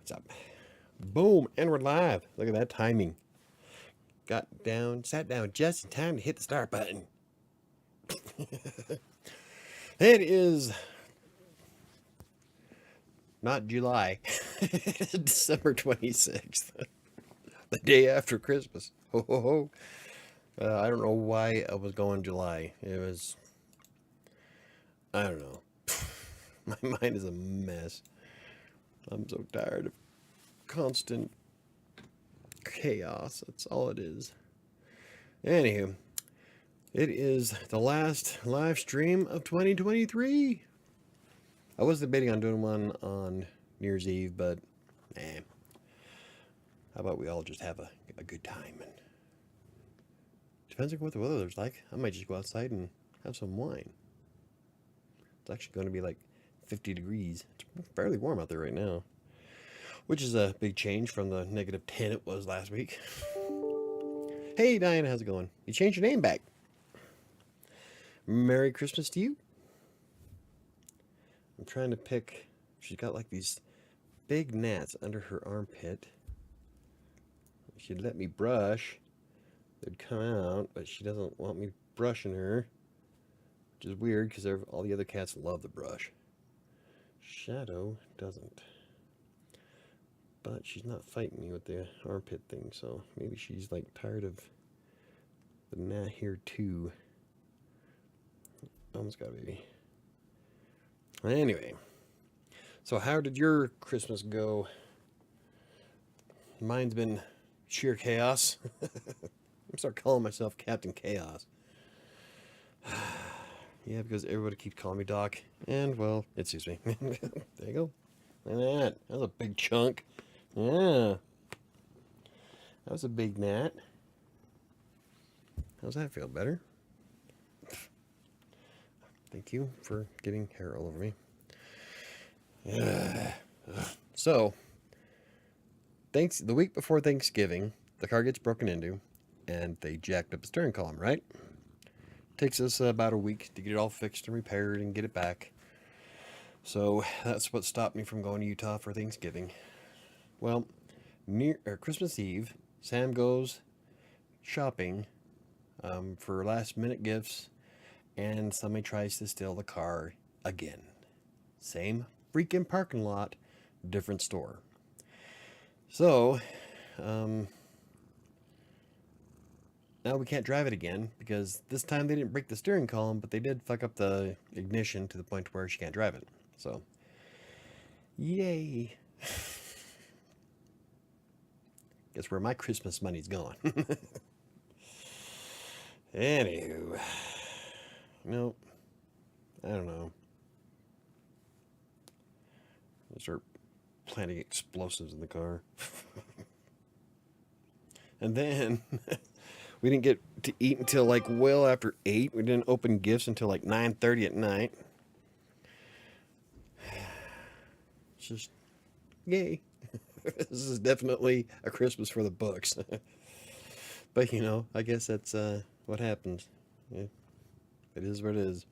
What's up? Boom, and we're live. Look at that timing. Sat down just in time to hit the start button. It is not July, December 26th, the day after Christmas. Ho, ho, ho. I don't know why I was going July. I don't know. My mind is a mess. I'm so tired of constant chaos. That's all it is. Anywho, it is the last live stream of 2023. I was debating on doing one on New Year's Eve, but how about we all just have a good time? And depends on what the weather's like. I might just go outside and have some wine. It's actually going to be like 50 degrees. It's fairly warm out there right now, which is a big change from the -10 it was last week. Hey, Diana, how's it going? You changed your name back. Merry Christmas to you. I'm trying to pick. She's got like these big gnats under her armpit. She'd let me brush. They'd come out, but she doesn't want me brushing her, which is weird because all the other cats love the brush. Shadow doesn't. But she's not fighting me with the armpit thing, so maybe she's like tired of the gnat here too. Almost got a baby. Anyway, so how did your Christmas go? Mine's been sheer chaos. I'm start calling myself Captain Chaos. Yeah, because everybody keeps calling me Doc, and well, it suits me. There you go. Look at that. That was a big chunk. Yeah, that was a big gnat. How's that feel? Better? Thank you for getting hair all over me. Yeah. So, the week before Thanksgiving, the car gets broken into, and they jacked up the steering column, right? Takes us about a week to get it all fixed and repaired and get it back. So that's what stopped me from going to Utah for Thanksgiving. Well, Christmas Eve, Sam goes shopping for last-minute gifts, and somebody tries to steal the car again. Same freaking parking lot, different store. So, now we can't drive it again because this time they didn't break the steering column, but they did fuck up the ignition to the point where she can't drive it. So, yay. Guess where my Christmas money's gone. Anywho, no, I don't know. I'll start planting explosives in the car. And then we didn't get to eat until like well after 8. We didn't open gifts until like 9:30 at night. It's just, yay. This is definitely a Christmas for the books. But you know, I guess that's what happens. Yeah, it is what it is.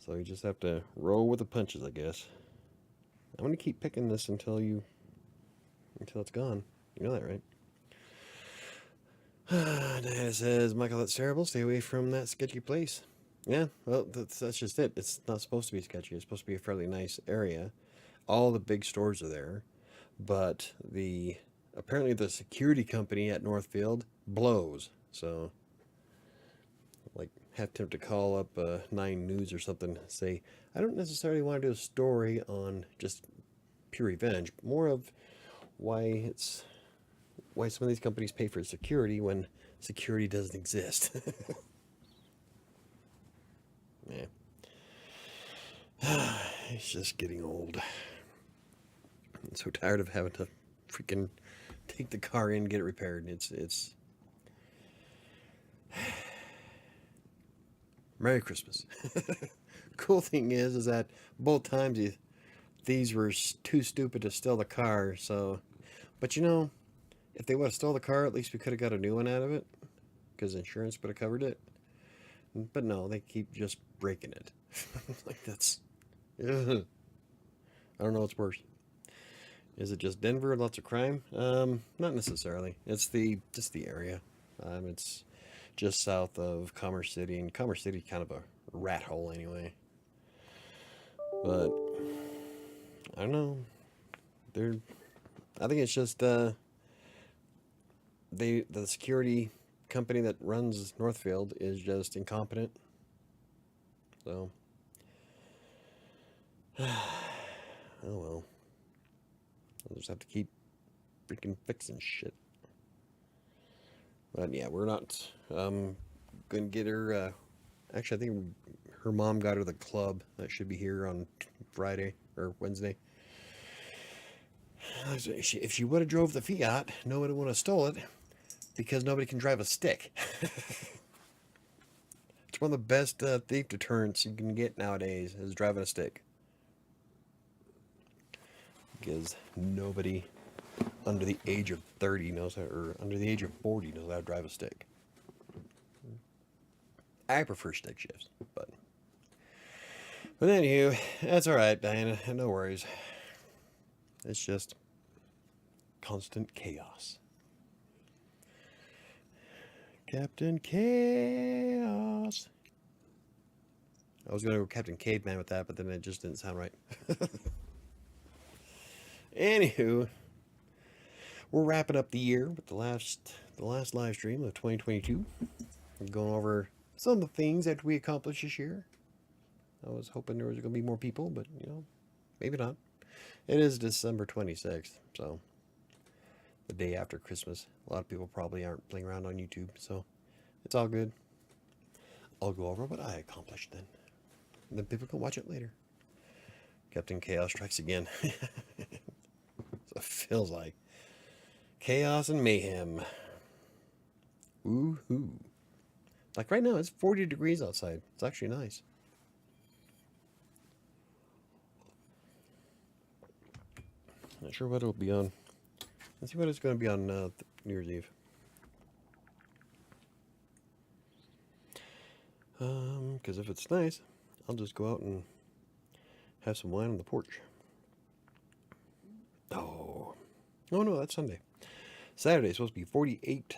So you just have to roll with the punches, I guess. I'm gonna keep picking this until it's gone. You know that, right? Diana says, Michael, that's terrible. Stay away from that sketchy place. Yeah, well, that's just it. It's not supposed to be sketchy. It's supposed to be a fairly nice area. All the big stores are there, but apparently the security company at Northfield blows. So, like, have to call up 9 News or something and say, I don't necessarily want to do a story on just pure revenge, but more of why some of these companies pay for security when security doesn't exist. Yeah. It's just getting old. I'm so tired of having to freaking take the car in and get it repaired. It's Merry Christmas. Cool thing is that both times thieves were too stupid to steal the car. So, but you know, if they would have stole the car, at least we could have got a new one out of it, because insurance would have covered it. But no, they keep just breaking it. Like that's, ugh. I don't know what's worse. Is it just Denver? Lots of crime? Not necessarily. It's just the area. It's just south of Commerce City, and Commerce City kind of a rat hole anyway. But I don't know. They're. I think it's just the security company that runs Northfield is just incompetent. So, oh well. I'll just have to keep freaking fixing shit. But yeah, we're not gonna get her. Actually, I think her mom got her the club that should be here on Friday or Wednesday. If she would have drove the Fiat, nobody would have stole it because nobody can drive a stick. It's one of the best thief deterrents you can get nowadays is driving a stick. Because nobody under the age of 30 knows how, or under the age of 40 knows how to drive a stick. I prefer stick shifts, but anywho, that's all right, Diana. No worries. It's just constant chaos. Captain Chaos. I was gonna go Captain Caveman with that, but then it just didn't sound right. Anywho, we're wrapping up the year with the last live stream of 2022. We're going over some of the things that we accomplished this year. I was hoping there was going to be more people, but maybe not. It is December 26th, so the day after Christmas. A lot of people probably aren't playing around on YouTube, so it's all good. I'll go over what I accomplished then. And then people can watch it later. Captain Chaos strikes again. So it feels like chaos and mayhem. Woohoo. Like right now, it's 40 degrees outside. It's actually nice. Not sure what it'll be on. Let's see what it's going to be on New Year's Eve. Because if it's nice, I'll just go out and have some wine on the porch. Oh no, that's Sunday. Saturday is supposed to be 48.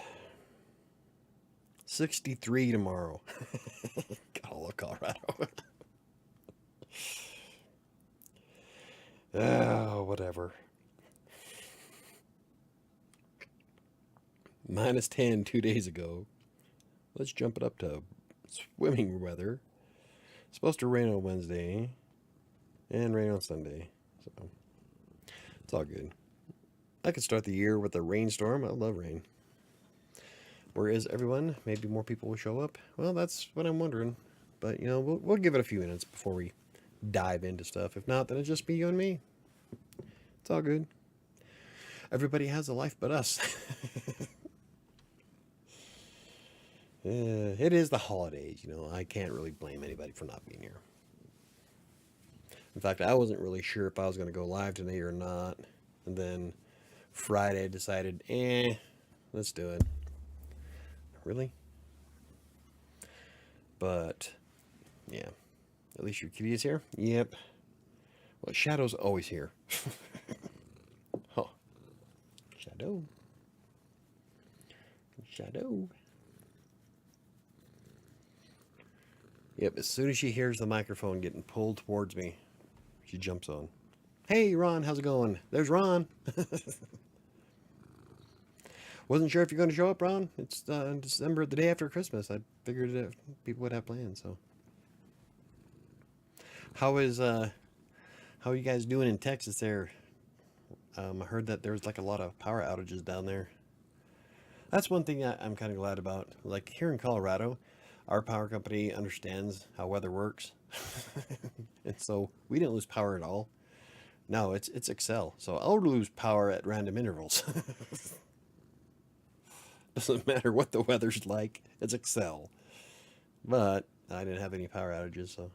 63 tomorrow. God, I love Colorado. Oh, whatever. -10 2 days ago. Let's jump it up to swimming weather. It's supposed to rain on Wednesday and rain on Sunday. So it's all good. I could start the year with a rainstorm. I love rain. Where is everyone? Maybe more people will show up. Well, that's what I'm wondering. But, we'll give it a few minutes before we dive into stuff. If not, then it'll just be you and me. It's all good. Everybody has a life but us. It is the holidays, I can't really blame anybody for not being here. In fact, I wasn't really sure if I was going to go live today or not. And then Friday I decided, let's do it. Really? But, yeah. At least your kitty is here? Yep. Well, Shadow's always here. Oh. Shadow. Yep, as soon as she hears the microphone getting pulled towards me, she jumps on. Hey, Ron, how's it going? There's Ron. Wasn't sure if you're going to show up, Ron. It's December, the day after Christmas. I figured people would have plans. So, how are you guys doing in Texas? There, I heard that there was like a lot of power outages down there. That's one thing I'm kind of glad about. Like here in Colorado, our power company understands how weather works, and so we didn't lose power at all. No, it's Excel. So I'll lose power at random intervals. Doesn't matter what the weather's like. It's Excel. But I didn't have any power outages, so.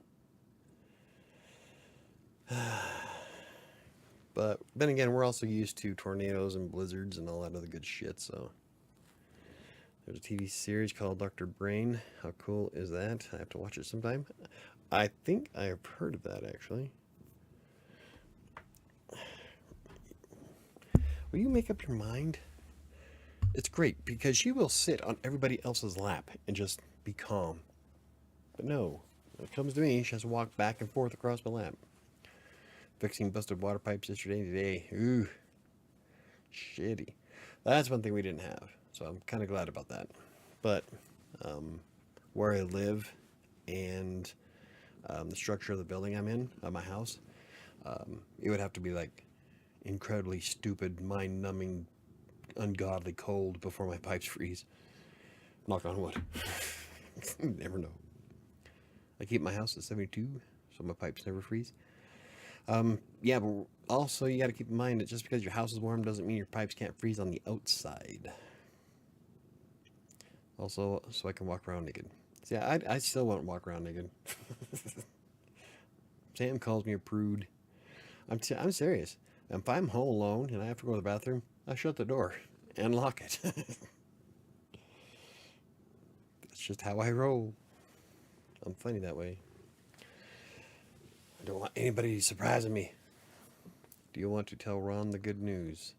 But then again, we're also used to tornadoes and blizzards and all that other good shit, so. There's a TV series called Dr. Brain. How cool is that? I have to watch it sometime. I think I have heard of that, actually. will you make up your mind? It's great because she will sit on everybody else's lap and just be calm. But no, when it comes to me, she has to walk back and forth across my lap. Fixing busted water pipes yesterday and today. Ooh, shitty. That's one thing we didn't have, so I'm kind of glad about that. But where I live and the structure of the building I'm in, my house, it would have to be like incredibly stupid, mind-numbing, ungodly cold before my pipes freeze. Knock on wood. Never know. I keep my house at 72, so my pipes never freeze. Yeah, but also you got to keep in mind that just because your house is warm doesn't mean your pipes can't freeze on the outside. Also, so I can walk around naked. See, I still won't walk around naked. Sam calls me a prude. I'm serious. If I'm home alone and I have to go to the bathroom, I shut the door and lock it. That's just how I roll. I'm funny that way. I don't want anybody surprising me. Do you want to tell Ron the good news?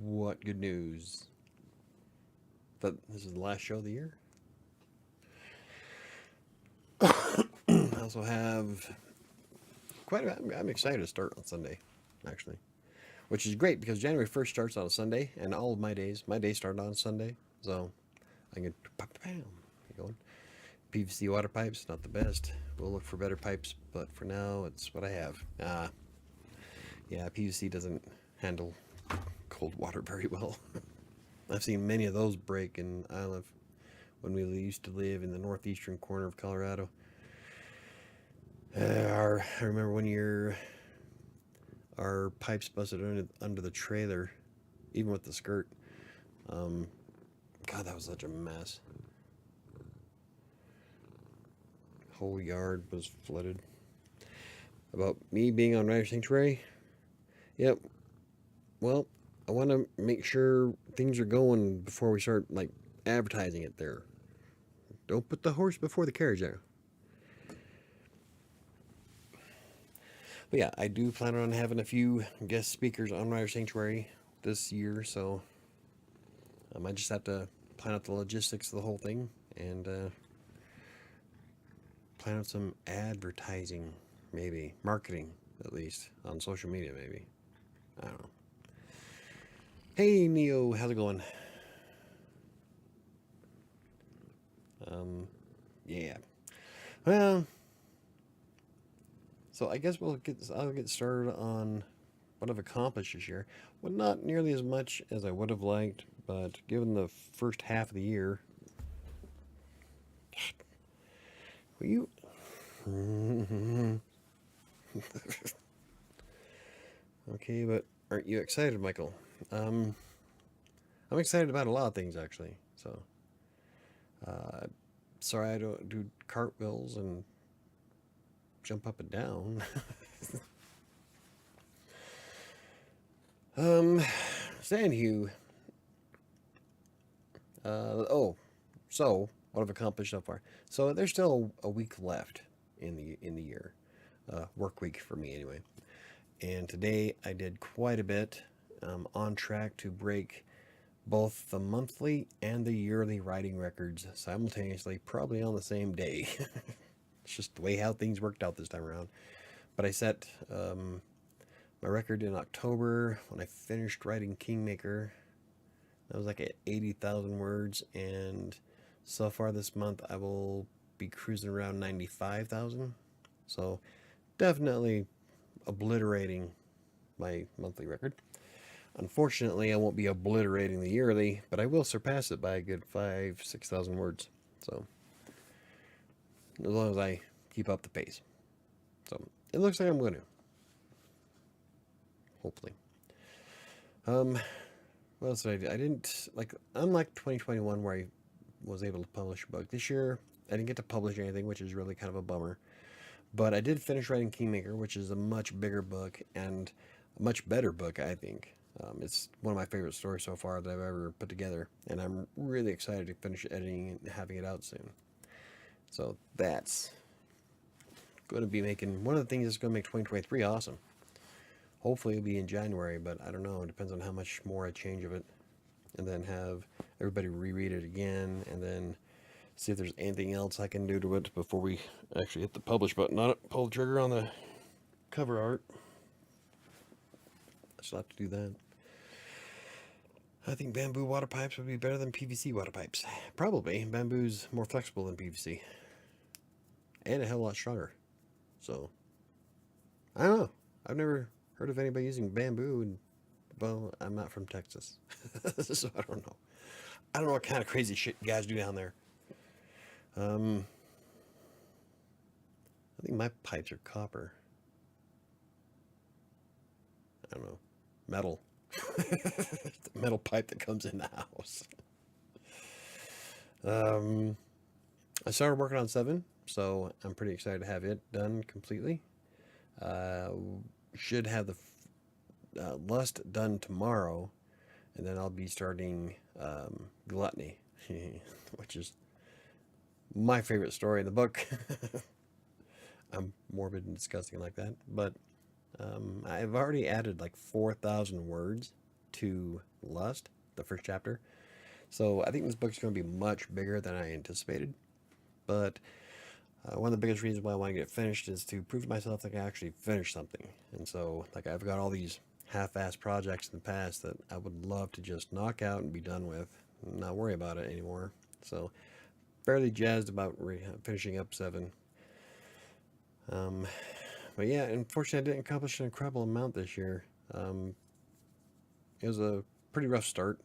What good news? That this is the last show of the year? I also have I'm excited to start on Sunday, actually. Which is great because January 1st starts on a Sunday, and all of my days start on Sunday. So I can keep going. PVC water pipes, not the best. We'll look for better pipes, but for now, it's what I have. Yeah, PVC doesn't handle cold water very well. I've seen many of those break in Isle when we used to live in the northeastern corner of Colorado. I remember one year our pipes busted under the trailer, even with the skirt. God, that was such a mess. Whole yard was flooded. About me being on WriterSanctuary? Yep. Well, I want to make sure things are going before we start, like, advertising it there. Don't put the horse before the carriage there. But yeah, I do plan on having a few guest speakers on WriterSanctuary this year, so I might just have to plan out the logistics of the whole thing and plan out some advertising, maybe marketing, at least on social media, maybe. I don't know. Hey Neo, how's it going? Yeah. Well, so I guess I'll get started on what I've accomplished this year. Well, not nearly as much as I would have liked, but given the first half of the year, will you? Okay, but aren't you excited, Michael? I'm excited about a lot of things actually. So, sorry I don't do cartwheels and jump up and down. Anywho, so what I've accomplished so far. So there's still a week left in the year, work week for me anyway. And today I did quite a bit. On track to break both the monthly and the yearly writing records simultaneously, probably on the same day. It's just the way how things worked out this time around. But I set my record in October when I finished writing Kingmaker. That was like at 80,000 words, and so far this month I will be cruising around 95,000. So definitely obliterating my monthly record. Unfortunately, I won't be obliterating the yearly, but I will surpass it by a good 5,000-6,000 words. So as long as I keep up the pace. So it looks like I'm going to. Hopefully. What else did I do? I didn't, unlike 2021 where I was able to publish a book. This year, I didn't get to publish anything, which is really kind of a bummer. But I did finish writing Kingmaker, which is a much bigger book and a much better book, I think. It's one of my favorite stories so far that I've ever put together, and I'm really excited to finish editing and having it out soon. So that's going to be making one of the things that's going to make 2023 awesome. Hopefully it'll be in January, but I don't know. It depends on how much more I change of it. And then have everybody reread it again, and then see if there's anything else I can do to it before we actually hit the publish button. Not pull the trigger on the cover art. I still have to do that. I think bamboo water pipes would be better than PVC water pipes. Probably. Bamboo's more flexible than PVC. And a hell of a lot stronger. So, I don't know. I've never heard of anybody using bamboo. And, well, I'm not from Texas. So I don't know. I don't know what kind of crazy shit you guys do down there. I think my pipes are copper. I don't know. Metal. The metal pipe that comes in the house. I started working on 7, so I'm pretty excited to have it done completely. Should have the Lust done tomorrow, and then I'll be starting Gluttony, which is my favorite story in the book. I'm morbid and disgusting like that, but I've already added like 4,000 words to Lust, the first chapter. So I think this book's going to be much bigger than I anticipated. But one of the biggest reasons why I want to get it finished is to prove to myself that I can actually finish something. And so, like, I've got all these half-assed projects in the past that I would love to just knock out and be done with, and not worry about it anymore. So, fairly jazzed about finishing up 7. But yeah, unfortunately, I didn't accomplish an incredible amount this year. It was a pretty rough start,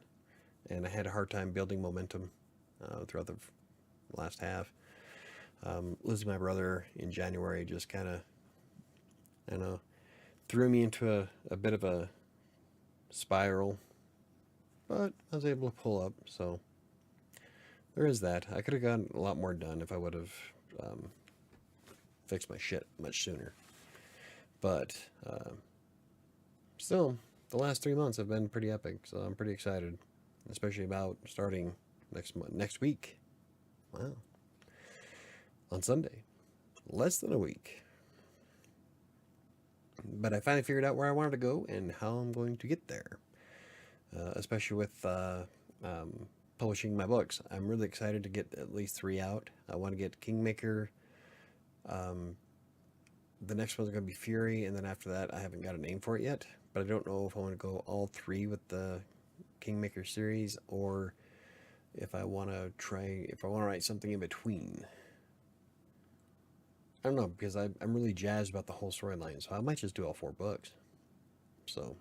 and I had a hard time building momentum throughout the last half. Losing my brother in January just kind of, I don't know, threw me into a bit of a spiral, but I was able to pull up, so there is that. I could have gotten a lot more done if I would have fixed my shit much sooner. But still, the last 3 months have been pretty epic, so I'm pretty excited, especially about starting next week. Wow. On Sunday. Less than a week. But I finally figured out where I wanted to go and how I'm going to get there. Especially with publishing my books. I'm really excited to get at least 3 out. I want to get Kingmaker. The next one's going to be Fury, and then after that I haven't got a name for it yet. But I don't know if I want to go all 3 with the Kingmaker series, or if I want to write something in between. I don't know, because I'm really jazzed about the whole storyline, so I might just do all 4 books. So,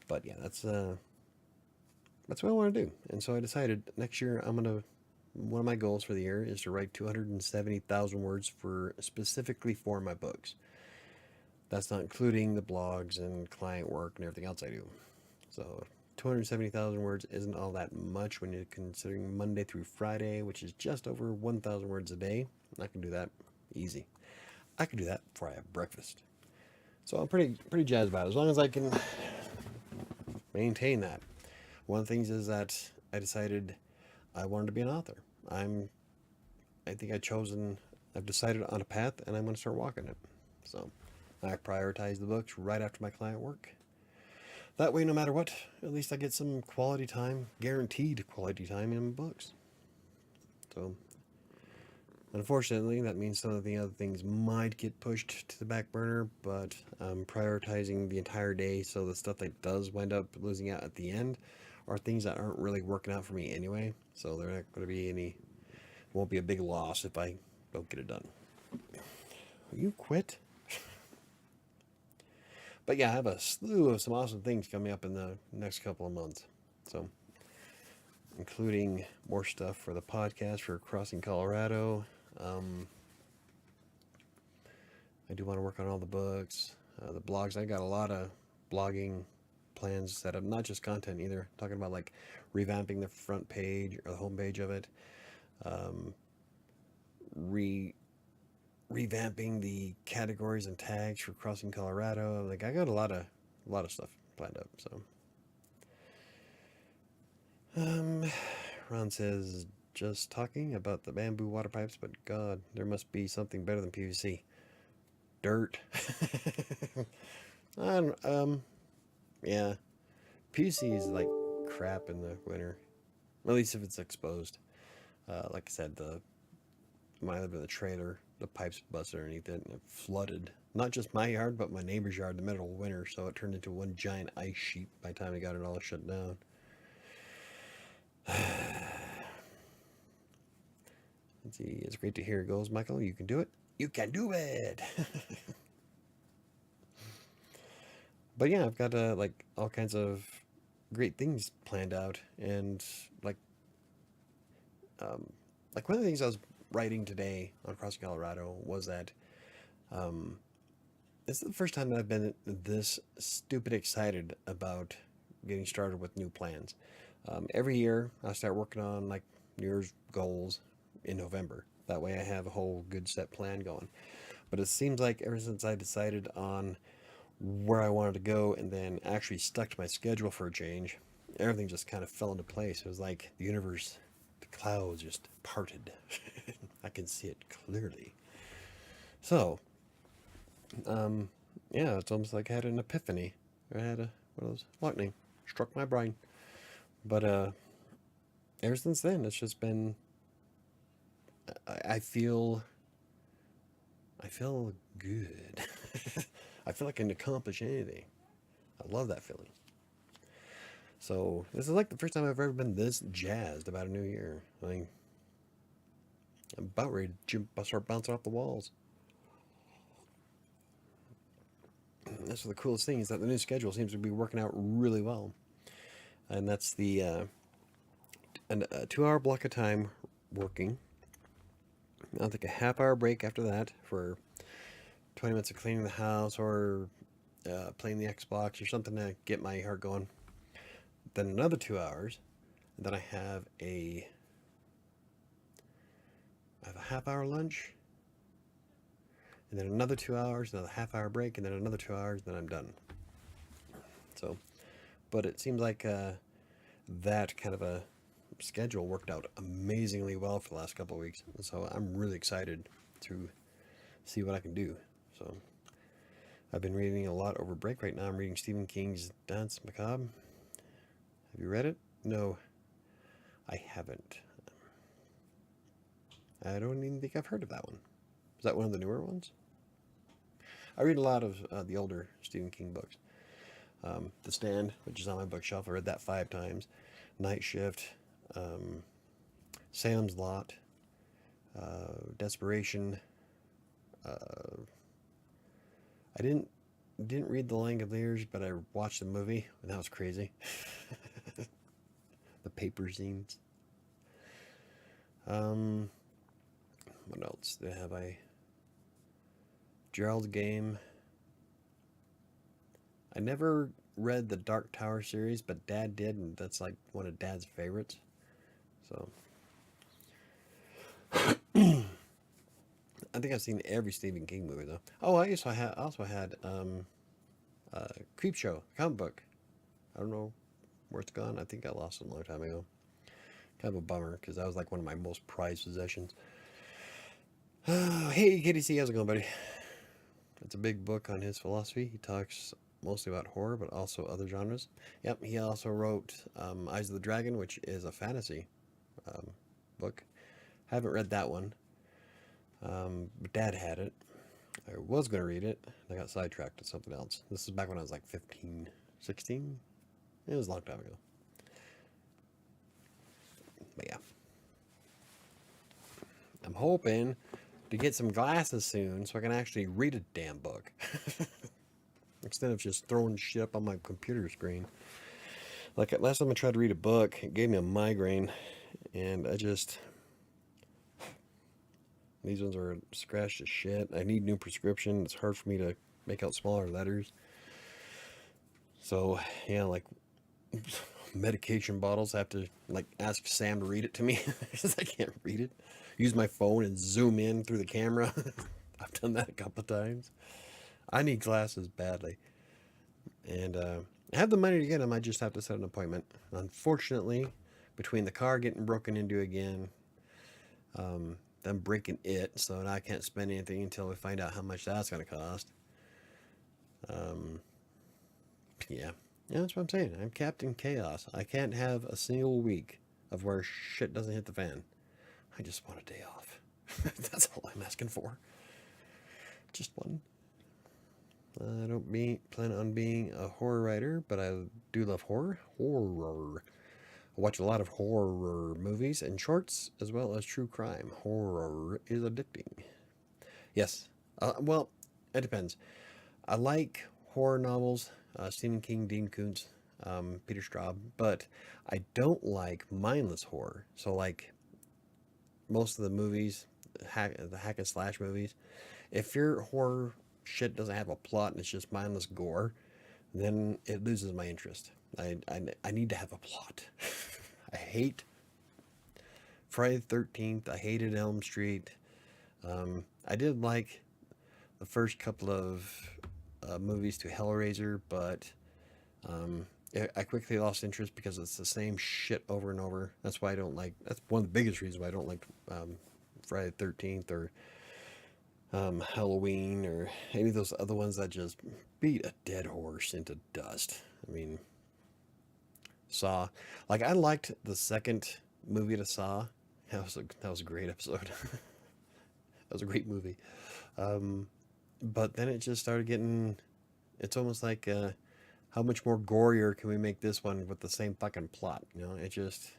but yeah, that's what I want to do. And so I decided next year one of my goals for the year is to write 270,000 words specifically for my books. That's not including the blogs and client work and everything else I do. So 270,000 words isn't all that much when you're considering Monday through Friday, which is just over 1,000 words a day. I can do that easy. I can do that before I have breakfast. So I'm pretty jazzed about it, as long as I can maintain that. One of the things is that I decided I wanted to be an author. I think I've decided on a path, and I'm going to start walking it. So I prioritize the books right after my client work. That way, no matter what, at least I get some quality time, guaranteed quality time in my books. So unfortunately, that means some of the other things might get pushed to the back burner, but I'm prioritizing the entire day, so the stuff that does wind up losing out at the end are things that aren't really working out for me anyway, so they're not going to be won't be a big loss if I don't get it done. Will you quit? But yeah, I have a slew of some awesome things coming up in the next couple of months, so including more stuff for the podcast for Crossing Colorado. I do want to work on all the books, the blogs. I got a lot of blogging plans set up, not just content either. Talking about like revamping the front page or the home page of it, revamping the categories and tags for Crossing Colorado. Like, I got a lot of stuff planned up. So, Ron says, just talking about the bamboo water pipes, but God, there must be something better than PVC. Dirt. I don't, yeah, PC is like crap in the winter. At least if it's exposed. Like I said, when I lived in the trailer, the pipes busted underneath it and it flooded. Not just my yard, but my neighbor's yard in the middle of winter, so it turned into one giant ice sheet by the time we got it all shut down. Let's see, it's great to hear it goes, Michael. You can do it. You can do it! But yeah, I've got like all kinds of great things planned out, and um, like one of the things I was writing today on Crossing Colorado was that um, this is the first time that I've been this stupid excited about getting started with new plans. Every year I start working on like New Year's goals in November. That way I have a whole good set plan going. But it seems like ever since I decided on where I wanted to go and then actually stuck to my schedule for a change, everything just kind of fell into place. It was like the universe, the clouds just parted. I can see it clearly. So, um, yeah, it's almost like I had an epiphany. I had one of those lightning struck my brain. But ever since then, it's just been. I feel good. I feel like I can accomplish anything. I love that feeling. So this is like the first time I've ever been this jazzed about a new year. I mean, I'm about ready to start bouncing off the walls. That's the coolest thing is that the new schedule seems to be working out really well, and that's a 2 hour block of time working. I'll take a half-hour break after that for 20 minutes of cleaning the house or playing the Xbox or something to get my heart going. Then another 2 hours. And then I have a half-hour lunch. And then another 2 hours, another half-hour break, and then another 2 hours. Then I'm done. So, but it seems like that kind of a schedule worked out amazingly well for the last couple of weeks. So I'm really excited to see what I can do. So I've been reading a lot over break right now. I'm reading Stephen King's Danse Macabre. Have you read it? No, I haven't. I don't even think I've heard of that one. Is that one of the newer ones? I read a lot of the older Stephen King books. The Stand, which is on my bookshelf, I read that 5 times. Night Shift, Salem's Lot, Desperation. I didn't read The Langoliers, but I watched the movie, and that was crazy. The paper scenes. What else did I have? Gerald's Game. I never read the Dark Tower series, but Dad did, and that's like one of Dad's favorites. So I think I've seen every Stephen King movie though. Oh, I also had Creepshow comic book. I don't know where it's gone. I think I lost it a long time ago. Kind of a bummer because that was like one of my most prized possessions. Hey, Kitty C, how's it going, buddy? It's a big book on his philosophy. He talks mostly about horror, but also other genres. Yep, he also wrote Eyes of the Dragon, which is a fantasy book. Haven't read that one, but Dad had it. I was going to read it. I got sidetracked to something else. This is back when I was like 15, 16. It was a long time ago. But yeah. I'm hoping to get some glasses soon so I can actually read a damn book. Instead of just throwing shit up on my computer screen. Like last time I tried to read a book, it gave me a migraine. And these ones are scratched as shit. I need new prescription. It's hard for me to make out smaller letters. So, yeah, like medication bottles. I have to like ask Sam to read it to me because I can't read it. Use my phone and zoom in through the camera. I've done that a couple of times. I need glasses badly. And I have the money to get them. I just have to set an appointment. Unfortunately, between the car getting broken into again, them breaking it, so now I can't spend anything until we find out how much that's going to cost. Yeah. Yeah, that's what I'm saying. I'm Captain Chaos. I can't have a single week of where shit doesn't hit the fan. I just want a day off. That's all I'm asking for. Just one. I don't plan on being a horror writer, but I do love horror. Horror. I watch a lot of horror movies and shorts, as well as true crime. Horror is addicting. Yes. Well, it depends. I like horror novels, Stephen King, Dean Koontz, Peter Straub, but I don't like mindless horror. So, like most of the movies, the hack and slash movies, if your horror shit doesn't have a plot and it's just mindless gore, then it loses my interest. I need to have a plot. I hate Friday the 13th. I hated Elm Street. I did like the first couple of movies to Hellraiser, but I quickly lost interest because it's the same shit over and over. That's why I don't like. That's one of the biggest reasons why I don't like Friday the 13th or Halloween or any of those other ones that just beat a dead horse into dust. I mean, Saw. Like I liked the second movie to Saw. That was a great episode. That was a great movie. But then it just started getting. It's almost like how much more gorier can we make this one with the same fucking plot? You know, it just.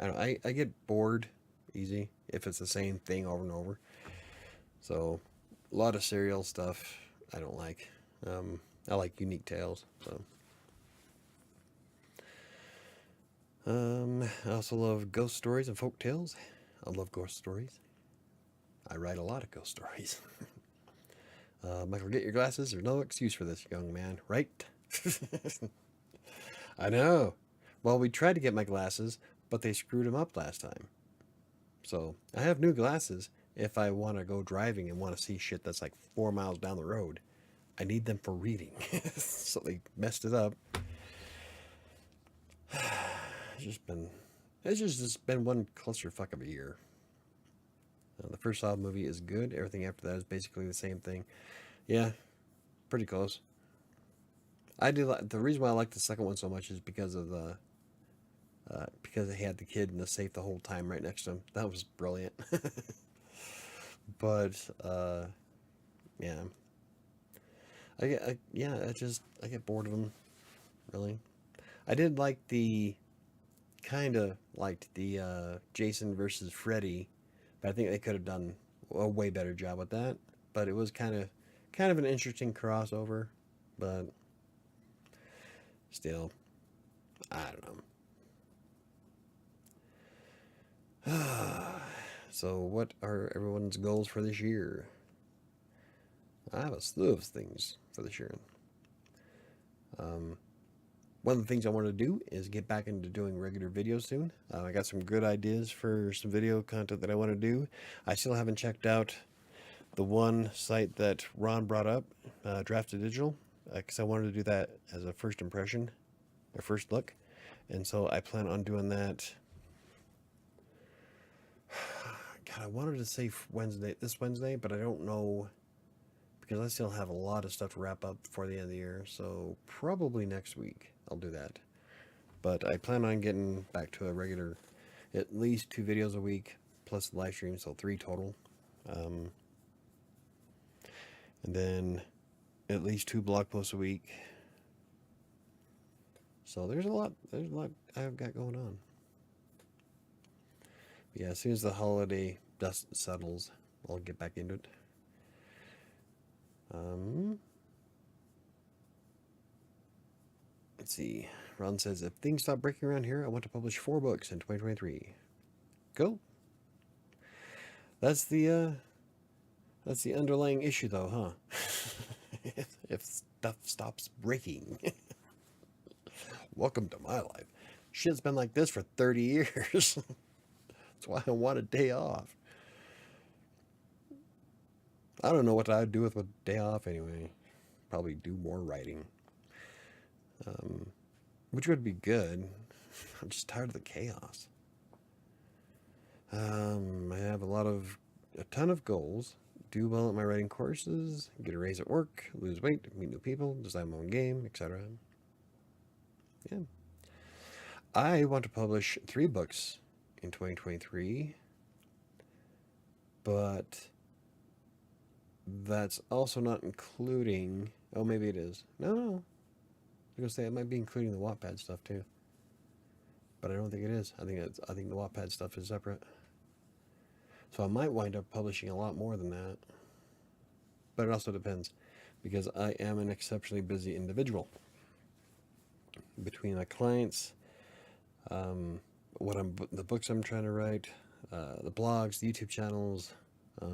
I don't know, I get bored easy if it's the same thing over and over. So, a lot of serial stuff I don't like. I like unique tales. So, I also love ghost stories and folk tales. I love ghost stories. I write a lot of ghost stories. Michael, get your glasses. There's no excuse for this, young man, right? I know. Well, we tried to get my glasses, but they screwed them up last time. So, I have new glasses if I want to go driving and want to see shit that's like 4 miles down the road. I need them for reading. So they messed it up. It's just been one clusterfuck of a year. The first Saw movie is good. Everything after that is basically the same thing. Yeah, pretty close. I do like the reason why I like the second one so much is because of the because they had the kid in the safe the whole time right next to him. That was brilliant. But yeah, I get bored of them. Really, I did like the kind of liked the Jason versus Freddy, but I think they could have done a way better job with that. But it was kind of an interesting crossover, but still, I don't know. So, what are everyone's goals for this year? I have a slew of things for this year. Um, One of the things I want to do is get back into doing regular videos soon. I got some good ideas for some video content that I want to do. I still haven't checked out the one site that Ron brought up, Drafted Digital, because I wanted to do that as a first impression, a first look. And so I plan on doing that. God, I wanted to say this Wednesday, but I don't know because I still have a lot of stuff to wrap up before the end of the year. So probably next week I'll do that. But I plan on getting back to a regular, at least 2 videos a week plus the live stream, so 3 total. And then at least 2 blog posts a week. So there's a lot I've got going on. But yeah, as soon as the holiday dust settles, I'll get back into it. Let's see. Ron says, if things stop breaking around here, I want to publish 4 books in 2023. Cool. That's the underlying issue, though, huh? If stuff stops breaking. Welcome to my life. Shit's been like this for 30 years. That's why I want a day off. I don't know what I'd do with a day off anyway. Probably do more writing. Which would be good. I'm just tired of the chaos. I have a ton of goals do well at my writing courses, get a raise at work, lose weight, meet new people, design my own game, etc. Yeah. I want to publish 3 books in 2023, but that's also not including... Oh, maybe it is. No. I was going to say it might be including the Wattpad stuff too. But I don't think it is. I think the Wattpad stuff is separate. So I might wind up publishing a lot more than that. But it also depends, because I am an exceptionally busy individual. Between my clients, the books I'm trying to write, the blogs, the YouTube channels. I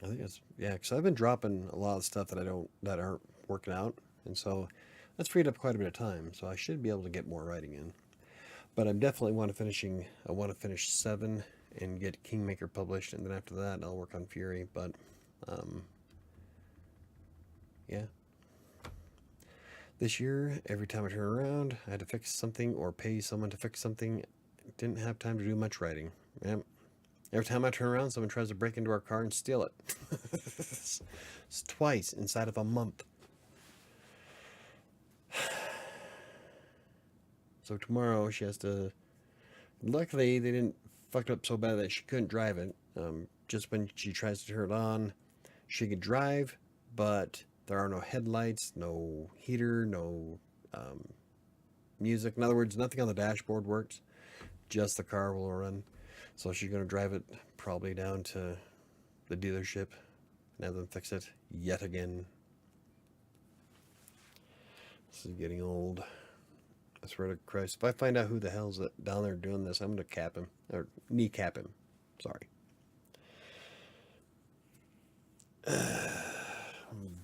think it's, yeah, because I've been dropping a lot of stuff that aren't working out, and so that's freed up quite a bit of time. So I should be able to get more writing in. But I definitely want to finish 7 and get Kingmaker published, and then after that I'll work on Fury. But yeah. This year, every time I turn around, I had to fix something or pay someone to fix something. Didn't have time to do much writing. Yep. Every time I turn around, someone tries to break into our car and steal it. It's twice inside of a month. So tomorrow she has to... Luckily, they didn't fuck it up so bad that she couldn't drive it. Just when she tries to turn it on, she could drive, but there are no headlights, no heater, no music. In other words, nothing on the dashboard works. Just the car will run. So she's going to drive it probably down to the dealership and have them fix it yet again. This is getting old. I swear to Christ, if I find out who the hell's down there doing this, I'm going to cap him. Or kneecap him. Sorry.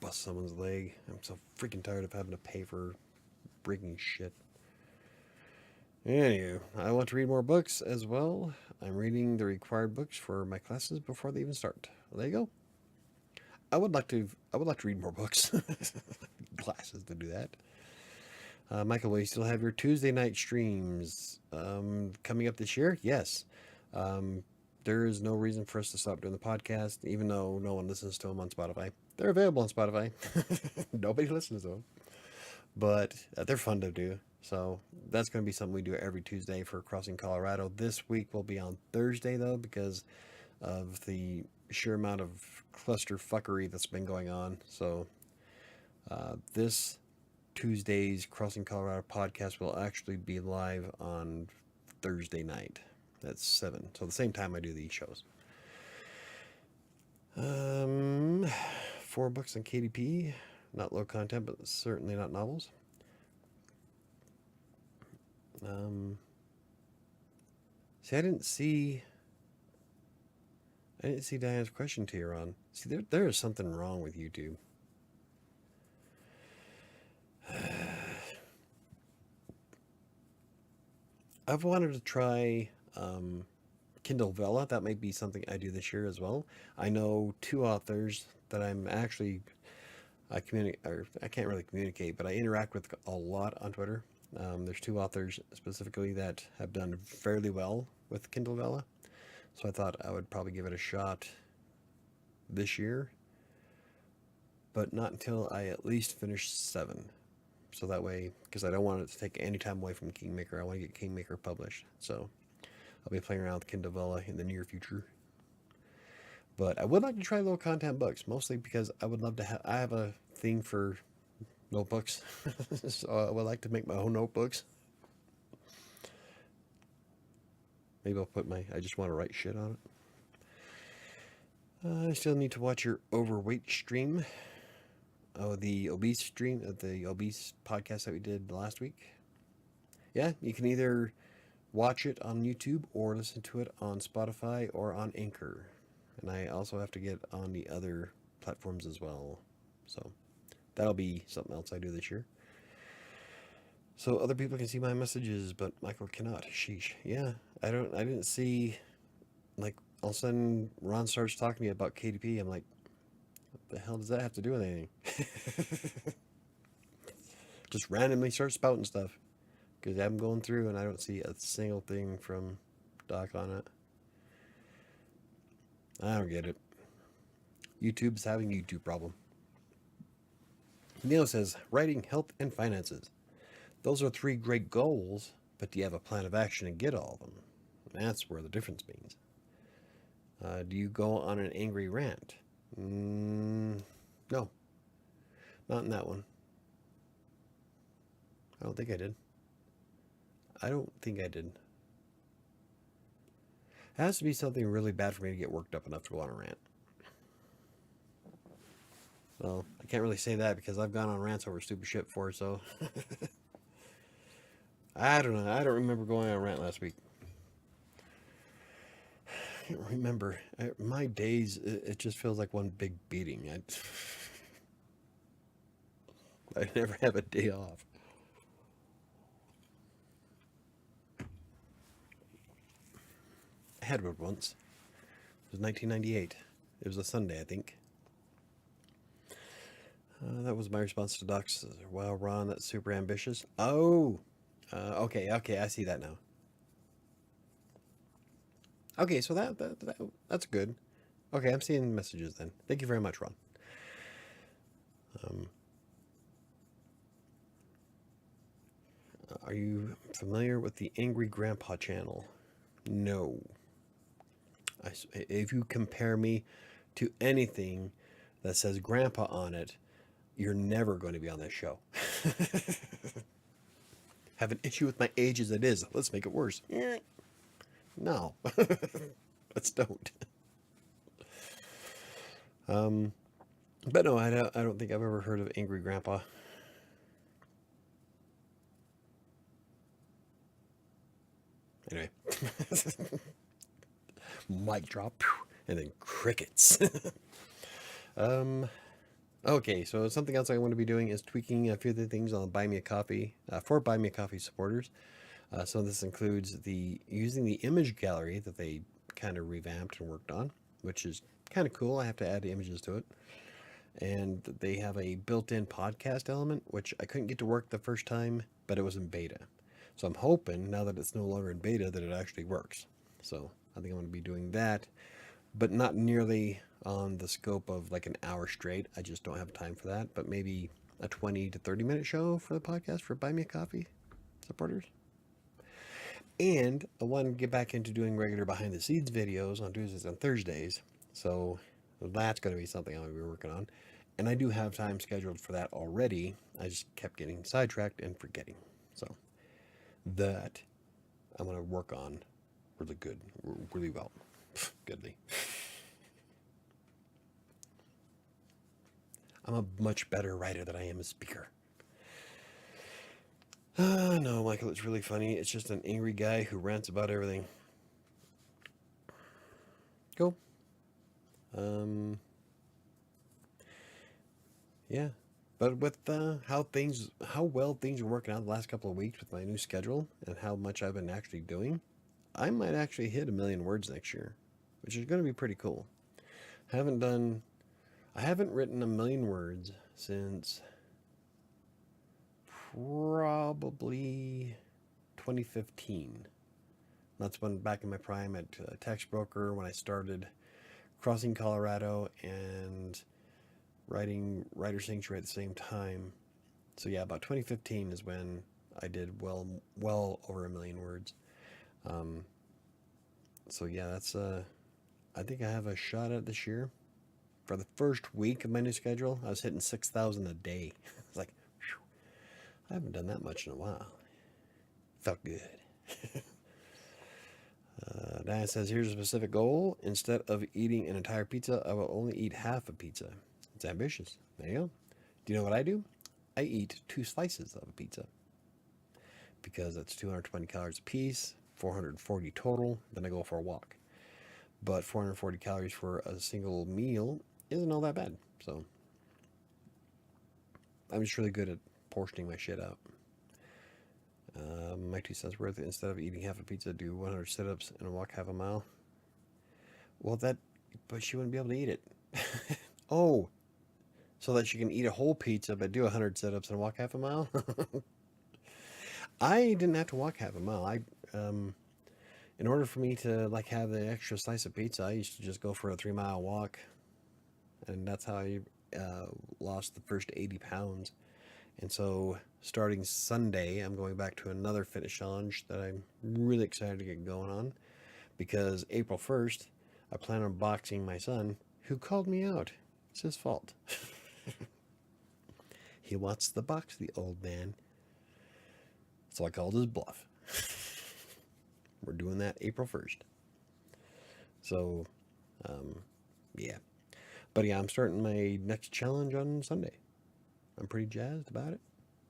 Bust someone's leg. I'm so freaking tired of having to pay for breaking shit. Anywho, I want to read more books as well. I'm reading the required books for my classes before they even start. There you go. I would like to read more books. Classes to do that. Michael, will you still have your Tuesday night streams coming up this year? Yes. There is no reason for us to stop doing the podcast, even though no one listens to them on Spotify. They're available on Spotify. Nobody listens to them. But they're fun to do. So that's going to be something we do every Tuesday for Crossing Colorado. This week will be on Thursday, though, because of the sheer amount of cluster fuckery that's been going on. So this Tuesday's Crossing Colorado podcast will actually be live on Thursday night. That's 7. So the same time I do these shows. 4 books on KDP. Not low content, but certainly not novels. See, I didn't see Diana's question to you, Ron. See, there is something wrong with YouTube. I've wanted to try Kindle Vella. That might be something I do this year as well. I know 2 authors that I'm actually... I can't really communicate, but I interact with a lot on Twitter. There's 2 authors specifically that have done fairly well with Kindle Vella. So I thought I would probably give it a shot this year, but not until I at least finish 7. So that way, because I don't want it to take any time away from Kingmaker, I want to get Kingmaker published. So I'll be playing around with Kindle Vella in the near future. But I would like to try low content books, mostly because I would love to have... I have a thing for notebooks. So I would like to make my own notebooks. Maybe I'll put I just want to write shit on it. I still need to watch your overweight stream. Oh, the obese stream, the obese podcast that we did last week. Yeah, you can either watch it on YouTube or listen to it on Spotify or on Anchor. And I also have to get on the other platforms as well. So that'll be something else I do this year. So other people can see my messages, but Michael cannot. Sheesh. Yeah, I didn't see, like, all of a sudden Ron starts talking to me about KDP. I'm like, what the hell does that have to do with anything? Just randomly start spouting stuff. Because I'm going through and I don't see a single thing from Doc on it. I don't get it. YouTube's having a YouTube problem. Neil says, writing, health, and finances. Those are three great goals, but do you have a plan of action to get all of them? That's where the difference means. Do you go on an angry rant? No, not in that one. I don't think I did. I don't think I did. It has to be something really bad for me to get worked up enough to go on a rant. Well, I can't really say that because I've gone on rants over stupid shit before, so. I don't know. I don't remember going on a rant last week. I can't remember. My days, it just feels like one big beating. I never have a day off. I had one once. It was 1998. It was a Sunday, I think. That was my response to Doc's. Wow, Ron, that's super ambitious. Oh, okay, I see that now. Okay, so that's good. Okay, I'm seeing messages then. Thank you very much, Ron. Are you familiar with the Angry Grandpa channel? No. If you compare me to anything that says Grandpa on it, you're never going to be on this show. Have an issue with my age as it is. Let's make it worse. No. Let's don't. But no, I don't think I've ever heard of Angry Grandpa. Anyway. Mic drop. And then crickets. Okay, so something else I want to be doing is tweaking a few of the things on Buy Me a Coffee for Buy Me a Coffee supporters. So this includes using the image gallery that they kind of revamped and worked on, which is kind of cool. I have to add the images to it. And they have a built-in podcast element, which I couldn't get to work the first time, but it was in beta. So I'm hoping, now that it's no longer in beta, that it actually works. So I think I'm going to be doing that, but not nearly on the scope of like an hour straight. I just don't have time for that, but maybe a 20 to 30 minute show for the podcast for Buy Me a Coffee supporters. And I want to get back into doing regular behind the scenes videos on Tuesdays and Thursdays. So that's going to be something I'm going to be working on. And I do have time scheduled for that already. I just kept getting sidetracked and forgetting. So that I'm going to work on really well. Goodly. I'm a much better writer than I am a speaker. No, Michael, it's really funny. It's just an angry guy who rants about everything. Cool. Yeah. But with how well things are working out the last couple of weeks with my new schedule and how much I've been actually doing, I might actually hit 1,000,000 words next year, which is going to be pretty cool. I haven't written 1,000,000 words since probably 2015. That's when back in my prime at Tax Broker, when I started crossing Colorado and writing WriterSanctuary at the same time. So yeah, about 2015 is when I did well over 1,000,000 words. So yeah, that's I think I have a shot at this year. For the first week of my new schedule, I was hitting 6,000 a day. It's like, whew, I haven't done that much in a while. Felt good. Diane says, here's a specific goal. Instead of eating an entire pizza, I will only eat half a pizza. It's ambitious. There you go. Do you know what I do? I eat 2 slices of a pizza because that's 220 calories a piece, 440 total. Then I go for a walk. But 440 calories for a single meal isn't all that bad. So I'm just really good at portioning my shit out. My 2 cents worth, instead of eating half a pizza, do 100 sit-ups and walk half a mile. Well, but she wouldn't be able to eat it. Oh, so that she can eat a whole pizza but do 100 sit-ups and walk half a mile? I didn't have to walk half a mile. in order for me to like have the extra slice of pizza, I used to just go for a 3 mile walk, and that's how I lost the first 80 pounds. And so, starting Sunday, I'm going back to another fitness challenge that I'm really excited to get going on, because April 1st, I plan on boxing my son, who called me out. It's his fault. He wants to box the old man. So I called his bluff. We're doing that April 1st. So, yeah. But yeah, I'm starting my next challenge on Sunday. I'm pretty jazzed about it.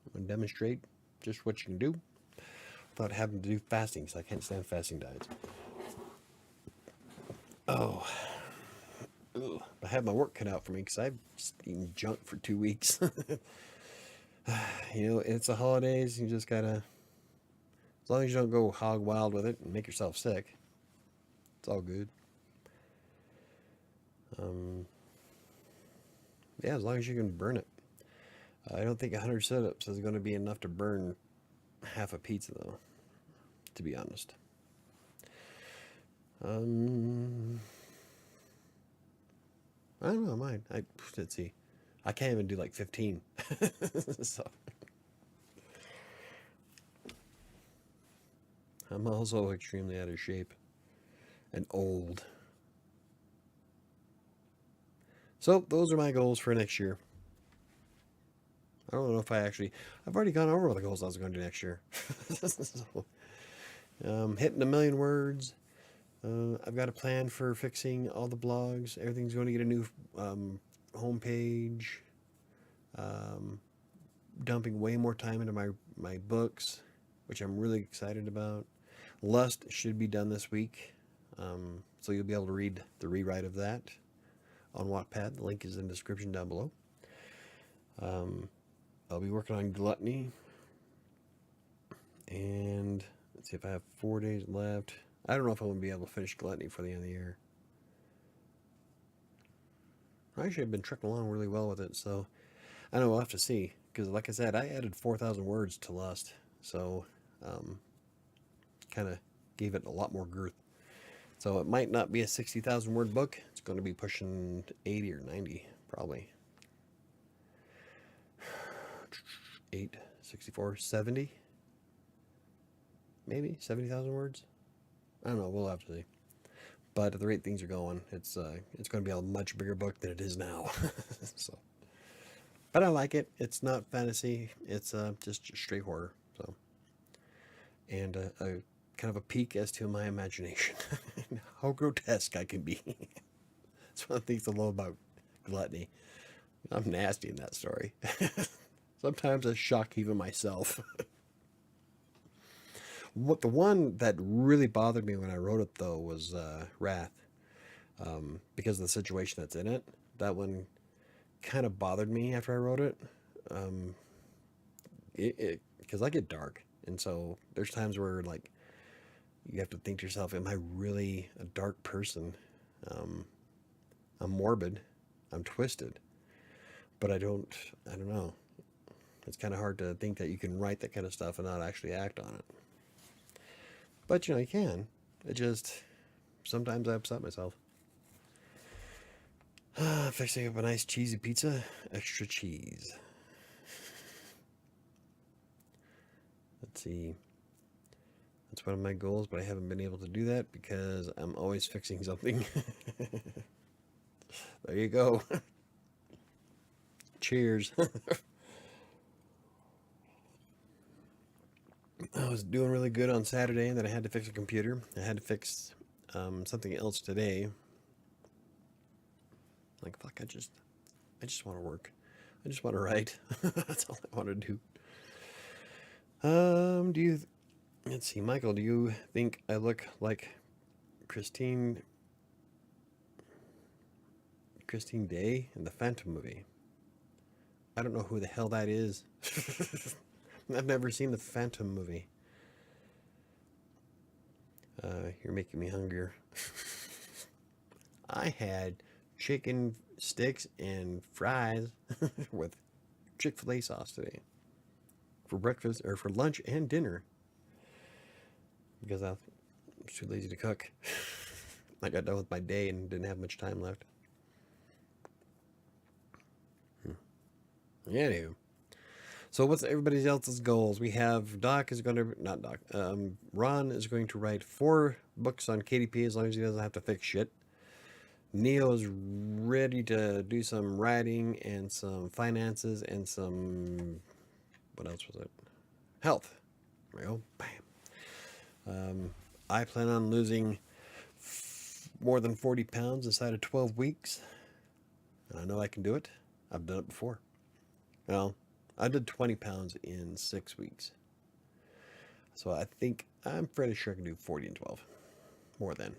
I'm going to demonstrate just what you can do without having to do fasting, because I can't stand fasting diets. Oh, ugh. I have my work cut out for me because I've just eaten junk for 2 weeks. It's the holidays. You just gotta, as long as you don't go hog wild with it and make yourself sick, it's all good. Yeah, as long as you can burn it. I don't think 100 sit-ups is going to be enough to burn half a pizza, though, to be honest. I don't know, mine. Let's see. I can't even do like 15. So I'm also extremely out of shape and old. So those are my goals for next year. I don't know if I've already gone over the goals I was going to do next year. So, hitting 1 million words. I've got a plan for fixing all the blogs. Everything's going to get a new homepage. Dumping way more time into my books, which I'm really excited about. Lust should be done this week. So you'll be able to read the rewrite of that on Wattpad. The link is in the description down below. I'll be working on Gluttony. And let's see if I have 4 days left. I don't know if I'm going to be able to finish Gluttony for the end of the year. Actually, I've been trucking along really well with it, so I know we'll have to see. Because like I said, I added 4,000 words to Lust. So, kind of gave it a lot more girth. So it might not be a 60,000 word book. It's going to be pushing 80 or 90, probably. 8, 64, 70? Maybe 70,000 words? I don't know. We'll have to see. But at the rate things are going, it's going to be a much bigger book than it is now. So, but I like it. It's not fantasy. It's just straight horror. So, and a kind of a peek as to my imagination, how grotesque I can be. That's one of the things I love about Gluttony. I'm nasty in that story. Sometimes I shock even myself. What the one that really bothered me when I wrote it though was Wrath, because of the situation that's in it. That one kind of bothered me after I wrote it, because I get dark, and so there's times where like you have to think to yourself, am I really a dark person? I'm morbid, I'm twisted, but I don't know. It's kind of hard to think that you can write that kind of stuff and not actually act on it. But you can. It just, sometimes I upset myself. Fixing up a nice cheesy pizza, extra cheese. Let's see. That's one of my goals, but I haven't been able to do that because I'm always fixing something. There you go. Cheers. I was doing really good on Saturday, and then I had to fix a computer. I had to fix something else today. Like, fuck, I just want to work. I just want to write. That's all I want to do. Let's see, Michael, do you think I look like Christine Day in the Phantom movie? I don't know who the hell that is. I've never seen the Phantom movie. You're making me hungrier. I had chicken sticks and fries with Chick-fil-A sauce today for breakfast, or for lunch and dinner, because I was too lazy to cook. I got done with my day and didn't have much time left. Anywho. So what's everybody else's goals? We have Doc is going to, not Doc, Ron is going to write 4 books on KDP as long as he doesn't have to fix shit. Neo's ready to do some writing and some finances and some, what else was it? Health. There we go. Bam. I plan on losing more than 40 pounds inside of 12 weeks. And I know I can do it. I've done it before. Well, I did 20 pounds in 6 weeks. So I think I'm fairly sure I can do 40 in 12. More than.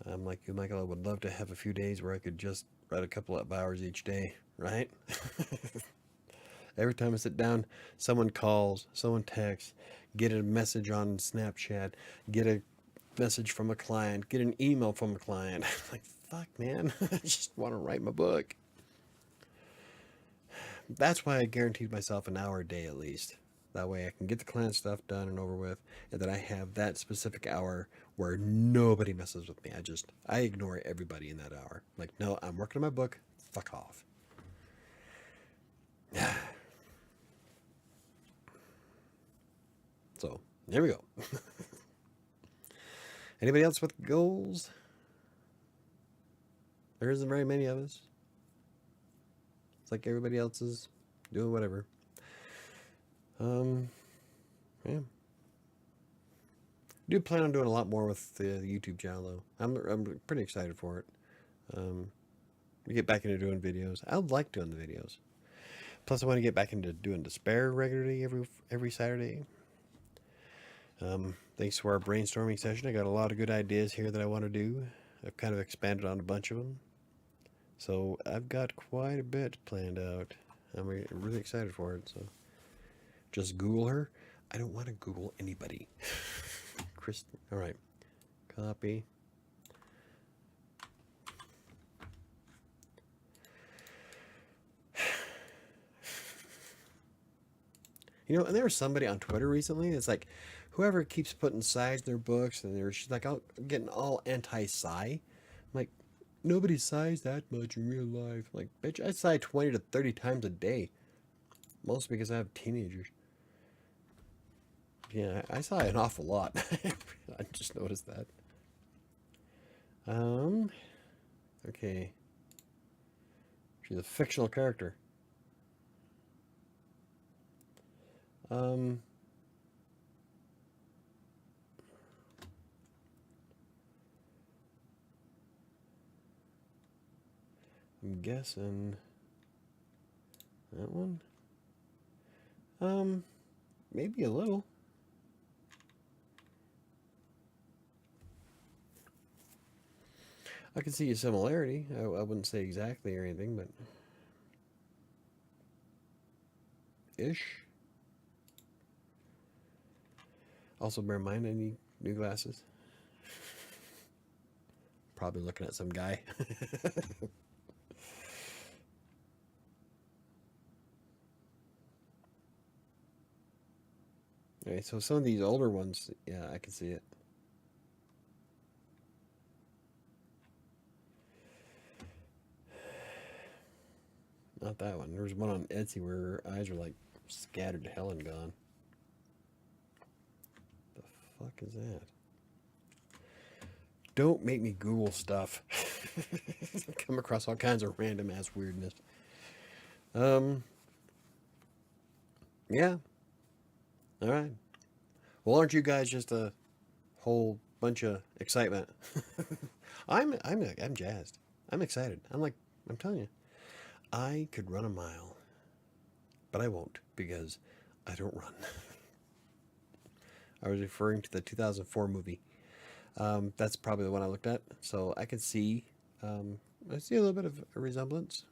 I'm like you, Michael. I would love to have a few days where I could just write a couple of hours each day, right? Every time I sit down, someone calls, someone texts, get a message on Snapchat, get a message from a client, get an email from a client. Like, fuck, man. I just want to write my book. That's why I guaranteed myself an hour a day at least. That way I can get the client stuff done and over with, and then I have that specific hour where nobody messes with me. I ignore everybody in that hour. Like, no, I'm working on my book. Fuck off. So, there we go. Anybody else with goals? There isn't very many of us. It's like everybody else is doing whatever. Yeah. I do plan on doing a lot more with the YouTube channel, though. I'm pretty excited for it. To get back into doing videos. I like doing the videos. Plus, I want to get back into doing Despair regularly every Saturday. Thanks to our brainstorming session, I got a lot of good ideas here that I want to do. I've kind of expanded on a bunch of them. So I've got quite a bit planned out. I'm really excited for it. So just Google her. I don't want to Google anybody. Kristen. All right. Copy. You know, and there was somebody on Twitter recently that's like, whoever keeps putting size in their books, and she's like, getting all anti-sci. I'm like, nobody sighs that much in real life. Like, bitch, I sigh 20 to 30 times a day. Mostly because I have teenagers. Yeah, I sigh an awful lot. I just noticed that. Okay. She's a fictional character. I'm guessing that one. Maybe a little. I can see a similarity. I wouldn't say exactly or anything, but ish. Also, bear in mind, I need new glasses. Probably looking at some guy. Okay, so some of these older ones, yeah, I can see it. Not that one. There's one on Etsy where her eyes are like scattered to hell and gone. The fuck is that? Don't make me Google stuff. Come across all kinds of random ass weirdness. Yeah. All right. Well, aren't you guys just a whole bunch of excitement? I'm jazzed. I'm excited. I'm telling you, I could run a mile, but I won't because I don't run. I was referring to the 2004 movie. That's probably the one I looked at. So I could see, I see a little bit of a resemblance.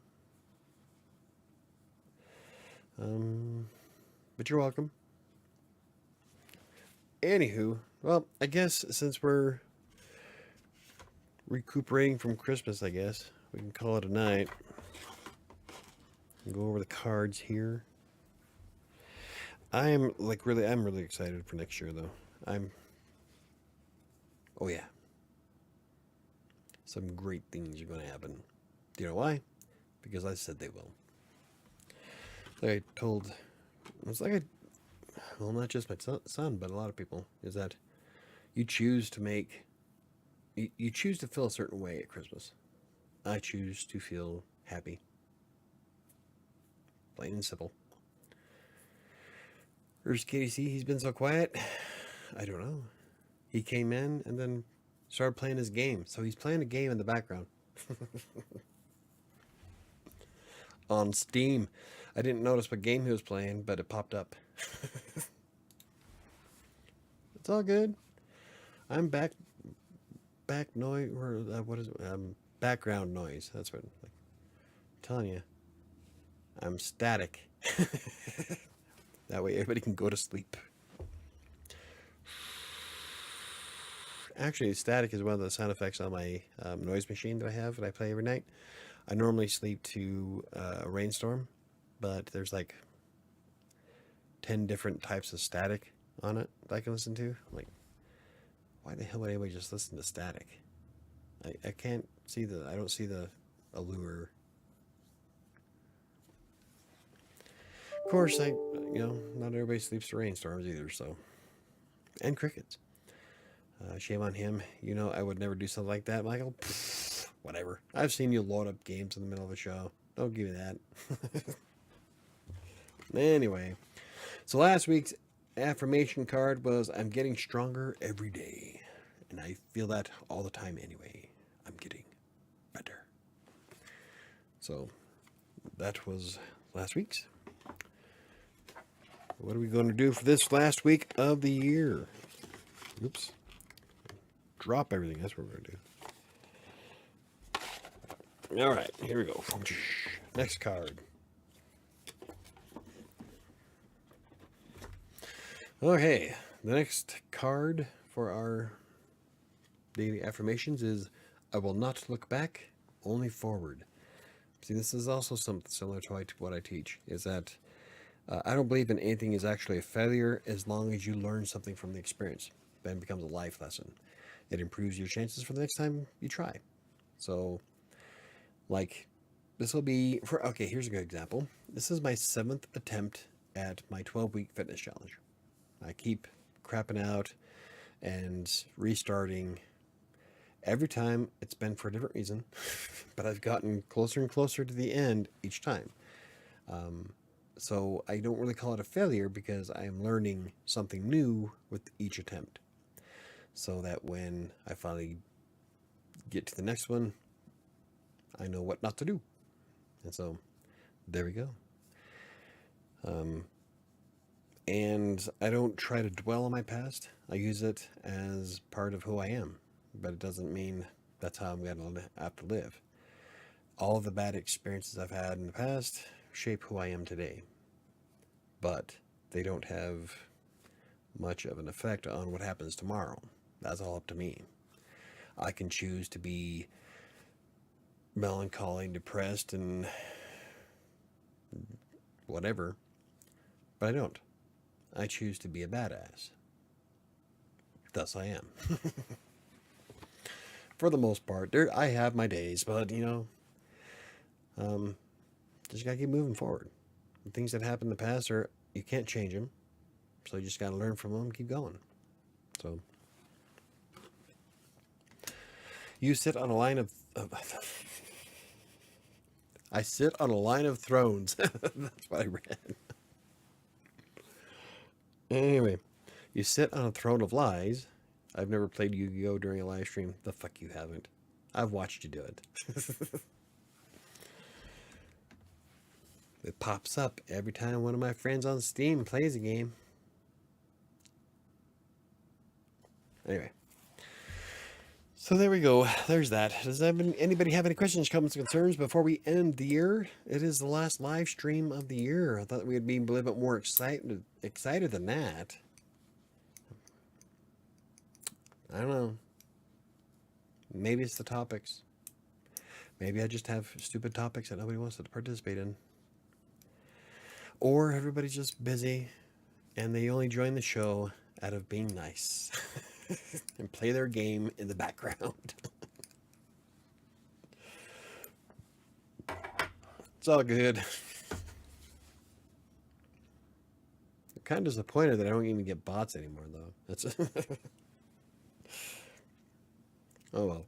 But you're welcome. Anywho, well, I guess since we're recuperating from Christmas, I guess we can call it a night. Go over the cards here. I'm really excited for next year, though. Oh yeah, some great things are going to happen. Do you know why? Because I said they will. Like I told, it's like well, not just my son, but a lot of people, is that you choose to make, you choose to feel a certain way at Christmas. I choose to feel happy. Plain and simple. Where's KDC? He's been so quiet. I don't know. He came in and then started playing his game. So he's playing a game in the background. On Steam. I didn't notice what game he was playing, but it popped up. It's all good. I'm back noise, or what is it? Background noise. That's what I'm telling you. I'm static. That way everybody can go to sleep. Actually, static is one of the sound effects on my noise machine that I have that I play every night. I normally sleep to a rainstorm, but there's like 10 different types of static on it that I can listen to. I'm like, why the hell would anybody just listen to static? I can't see I don't see the allure. Of course, not everybody sleeps to rainstorms either, so. And crickets. Shame on him. I would never do something like that, Michael. Pfft, whatever. I've seen you load up games in the middle of a show. Don't give me that. Anyway, so last week's affirmation card was, I'm getting stronger every day. And I feel that all the time anyway. I'm getting better. So that was last week's. What are we going to do for this last week of the year? Oops. Drop everything. That's what we're going to do. All right, here we go. Next card. Okay, the next card for our daily affirmations is, I will not look back, only forward. See, this is also something similar to what I teach, is that I don't believe in anything is actually a failure as long as you learn something from the experience. Then it becomes a life lesson. It improves your chances for the next time you try. So, like, this will be, okay, here's a good example. This is my 7th attempt at my 12-week fitness challenge. I keep crapping out and restarting. Every time it's been for a different reason, but I've gotten closer and closer to the end each time. So I don't really call it a failure because I am learning something new with each attempt. So that when I finally get to the next one, I know what not to do. And so there we go. And I don't try to dwell on my past. I use it as part of who I am. But it doesn't mean that's how I'm going to have to live. All of the bad experiences I've had in the past shape who I am today. But they don't have much of an effect on what happens tomorrow. That's all up to me. I can choose to be melancholy, depressed, and whatever, but I don't. I choose to be a badass. Thus I am. For the most part, I have my days, but just gotta keep moving forward. The things that happened in the past you can't change them, so you just gotta learn from them and keep going. So, you sit on a line of I sit on a line of thrones. That's what I read. Anyway, you sit on a throne of lies. I've never played Yu-Gi-Oh! During a live stream. The fuck you haven't. I've watched you do it. It pops up every time one of my friends on Steam plays a game. Anyway. So there we go. There's that. Does anybody have any questions, comments, or concerns before we end the year? It is the last live stream of the year. I thought we'd be a little bit more excited than that. I don't know. Maybe it's the topics. Maybe I just have stupid topics that nobody wants to participate in. Or everybody's just busy and they only join the show out of being nice. and play their game in the background. It's all good. I'm kind of disappointed that I don't even get bots anymore, though. That's oh well.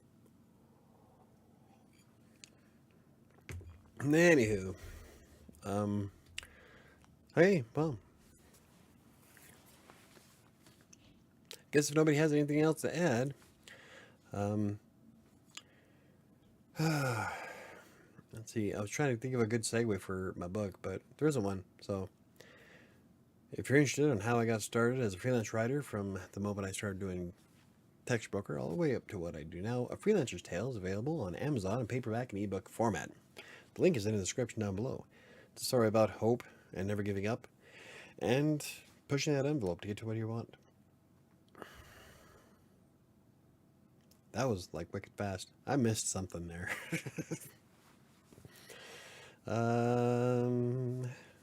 Anywho, hey, well, guess if nobody has anything else to add, let's see. I was trying to think of a good segue for my book, but there isn't one. So, if you're interested in how I got started as a freelance writer from the moment I started doing text broker all the way up to what I do now, A Freelancer's Tale is available on Amazon in paperback and ebook format. The link is in the description down below. It's a story about hope and never giving up and pushing that envelope to get to what you want. That was like wicked fast. I missed something there.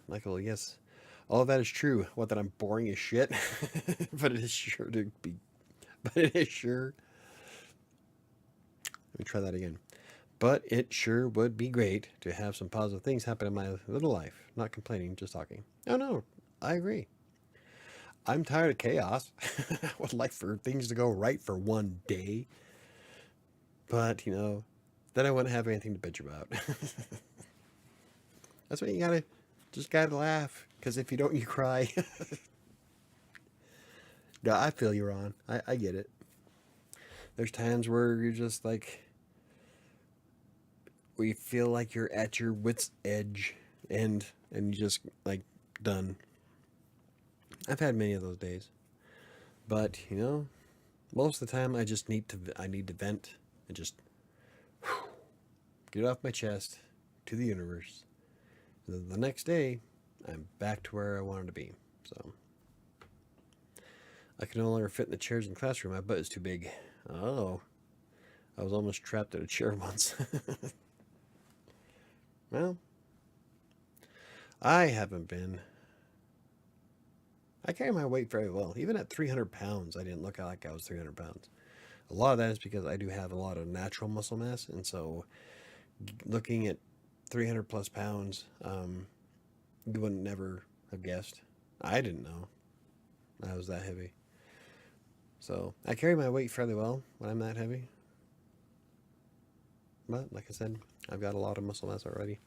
Michael, yes. All of that is true. What, that I'm boring as shit? But it is sure to be. But it is sure. Let me try that again. But it sure would be great to have some positive things happen in my little life. Not complaining, just talking. Oh no, I agree. I'm tired of chaos. I would like for things to go right for one day. But, then I wouldn't have anything to bitch about. That's what you just gotta laugh. Because if you don't, you cry. No, I feel you, Ron. I get it. There's times where you're just like, where you feel like you're at your wit's edge and you just like done. I've had many of those days. But, most of the time I just need to vent and just get it off my chest to the universe. And then the next day, I'm back to where I wanted to be. So I can no longer fit in the chairs in the classroom. My butt is too big. Oh, I was almost trapped in a chair once. Well, I haven't been. I carry my weight very well. Even at 300 pounds, I didn't look like I was 300 pounds. A lot of that is because I do have a lot of natural muscle mass, and so looking at 300 plus pounds, you wouldn't never have guessed. I didn't know I was that heavy. So I carry my weight fairly well when I'm that heavy. But like I said, I've got a lot of muscle mass already.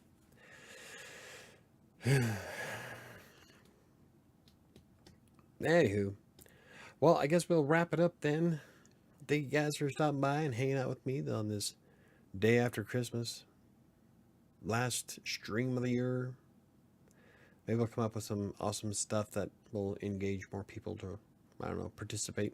Anywho, well, I guess we'll wrap it up then. Thank you guys for stopping by and hanging out with me on this day after Christmas. Last stream of the year. Maybe we'll come up with some awesome stuff that will engage more people to, I don't know, participate.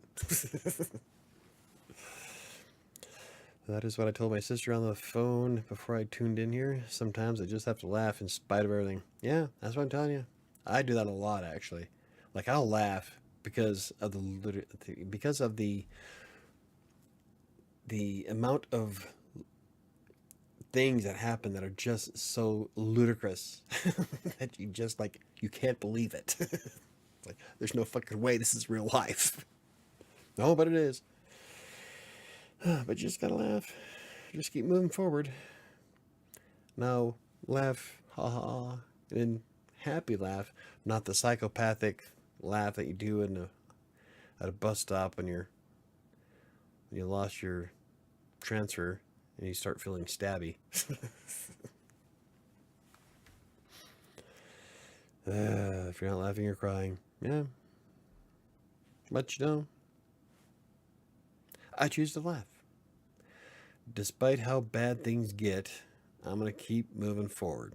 That is what I told my sister on the phone before I tuned in here. Sometimes I just have to laugh in spite of everything. Yeah, that's what I'm telling you. I do that a lot, actually. Like, I'll laugh because of the amount of things that happen that are just so ludicrous that you just you can't believe it. Like, there's no fucking way this is real life. No, but it is. But you just gotta laugh. Just keep moving forward. Now, laugh, ha ha, and happy laugh, not the psychopathic laugh that you do at a bus stop when you lost your transfer and you start feeling stabby. If you're not laughing, you're crying. Yeah. But I choose to laugh. Despite how bad things get, I'm going to keep moving forward.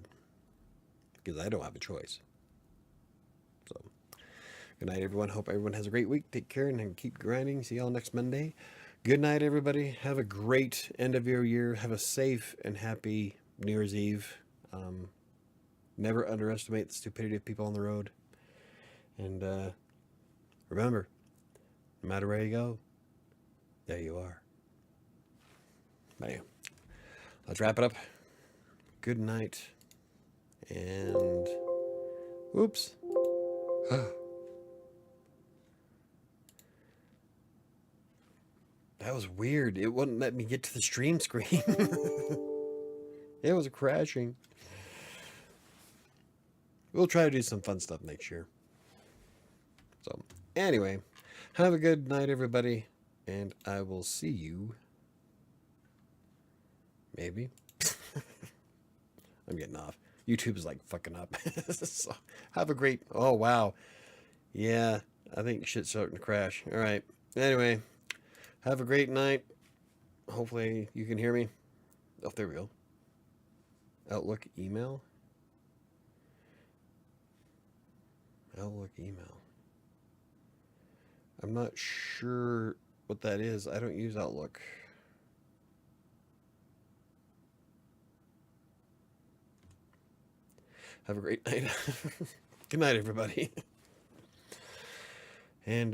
Because I don't have a choice. So, good night, everyone. Hope everyone has a great week. Take care and keep grinding. See y'all next Monday. Good night, everybody. Have a great end of your year. Have a safe and happy New Year's Eve. Never underestimate the stupidity of people on the road. And remember, no matter where you go, there you are. Bye. Let's wrap it up. Good night. And oops. That was weird. It wouldn't let me get to the stream screen. It was crashing. We'll try to do some fun stuff next year. So, anyway, have a good night, everybody, and I will see you. Maybe. I'm getting off. YouTube is like fucking up. So, have a great. Oh, wow. Yeah, I think shit's starting to crash. All right. Anyway, have a great night. Hopefully you can hear me. Oh, there we go. Outlook email. Outlook email. I'm not sure what that is. I don't use Outlook. Have a great night. Good night, everybody. And,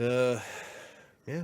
yeah.